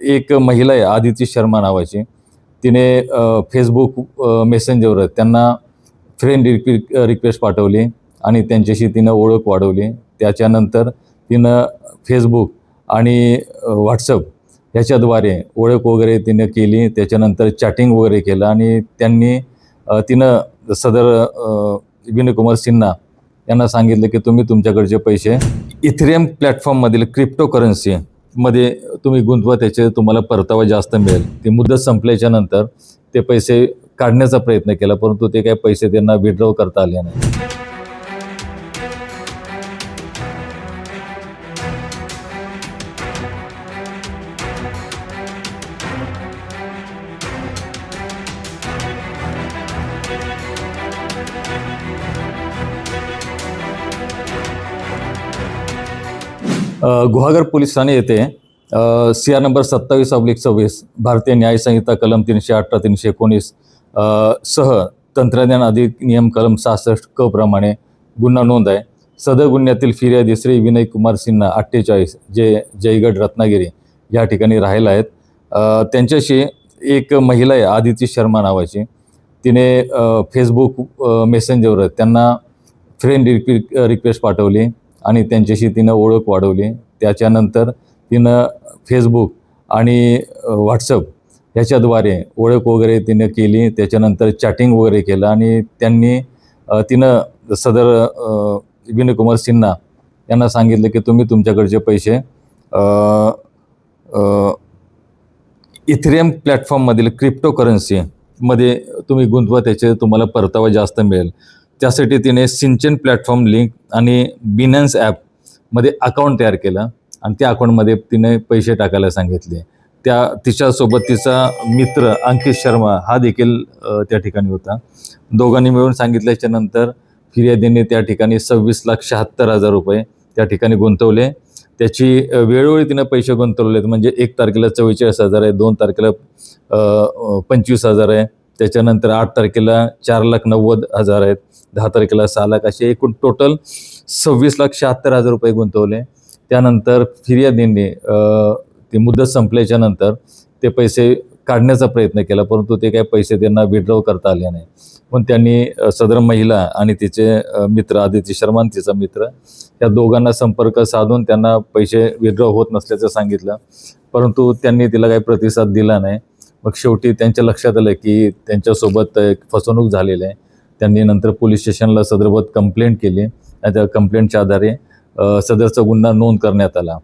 एक महिला आहे आदिती शर्मा नावाची. तिने फेसबुक मेसेंजरवर त्यांना फ्रेंड रिक्वेस्ट पाठवली आणि त्यांच्याशी तिनं ओळख वाढवली. त्याच्यानंतर तिनं फेसबुक आणि व्हॉट्सअप ह्याच्याद्वारे ओळख वगैरे तिनं केली. त्याच्यानंतर चॅटिंग वगैरे केलं आणि तिनं सदर विनय कुमार सिन्हा यांना सांगितलं की तुम्ही तुमच्याकडचे पैसे इथेरियम प्लॅटफॉर्ममधील क्रिप्टोकरन्सीमध्ये तुम्ही गुंतवा, त्याचे तुम्हाला परतावा जास्त मिळेल. ती मुदत संपल्याच्या नंतर ते पैसे काढण्याचा प्रयत्न केला, परंतु ते काही पैसे त्यांना विड्रॉ करता आले नाही. गुहागर पोलीस ठाणे येथे CR नंबर 27/26 भारतीय न्याय संहिता कलम 318, 319 सह तंत्रज्ञान अधिनियम कलम 66 क प्रमाणे गुन्हा नोंद आहे. सदर गुन्ह्यातील फिर्यादी श्री विनय कुमार सिन्हा 48 जे जयगड रत्नागिरी या ठिकाणी राहायला आहेत. त्यांच्याशी एक महिला आहे आदिती शर्मा नावाची. तिने फेसबुक मेसेंजरवर त्यांना फ्रेंड रिक्वेस्ट पाठवली आणि त्यांच्याशी तिनं ओळख वाढवली. त्याच्यानंतर तिनं फेसबुक आणि व्हॉट्सअप ह्याच्याद्वारे ओळख वगैरे तिनं केली. त्याच्यानंतर चॅटिंग वगैरे केलं आणि तिनं सदर विनय कुमार सिन्हा यांना सांगितलं की तुम्ही तुमच्याकडचे पैसे इथेरियम प्लॅटफॉर्ममधील क्रिप्टोकरन्सीमध्ये तुम्ही गुंतवा, त्याचे तुम्हाला परतावा जास्त मिळेल. त्यासाठी तिने सिंचन प्लॅटफॉर्म लिंक आणि बिनान्स ॲपमध्ये अकाउंट तयार केलं आणि त्या अकाउंटमध्ये तिने पैसे टाकायला सांगितले. तिच्यासोबत तिचा मित्र अंकित शर्मा हा देखील त्या ठिकाणी होता. दोघांनी मिळून सांगितल्याच्या नंतर फिर्यादीने त्या ठिकाणी 26,76,000 रुपये त्या ठिकाणी गुंतवले. त्याची वेळोवेळी तिनं पैसे गुंतवले, म्हणजे 1 तारखेला 44,000 आहे, 2 तारखेला 25,000 आहे, त्याच्यानंतर 8 तारखेला 4,90,000 आहेत, 10 तारखेला 6 लाख, असे एकूण टोटल 26,76,000 रुपये गुंतवले. त्यानंतर फिर्यादींनी ती मुदत संपल्याच्या नंतर ते पैसे काढण्याचा प्रयत्न केला, परंतु ते काही पैसे त्यांना विड्रॉ करता आले नाही. पण त्यांनी सदर महिला आणि तिचे मित्र आदिती शर्मा आणि तिचा मित्र या दोघांना संपर्क साधून त्यांना पैसे विड्रॉ होत नसल्याचं सांगितलं, परंतु त्यांनी तिला काही प्रतिसाद दिला नाही. मग शेवटी त्यांच्या लक्षात आलं की त्यांच्यासोबत एक फसवणूक झालेली आहे. त्यांनी नंतर पोलीस स्टेशनला सदर्भात कंप्लेंट केली आणि त्या कंप्लेंटच्या आधारे सदरचा गुन्हा नोंद करण्यात आला.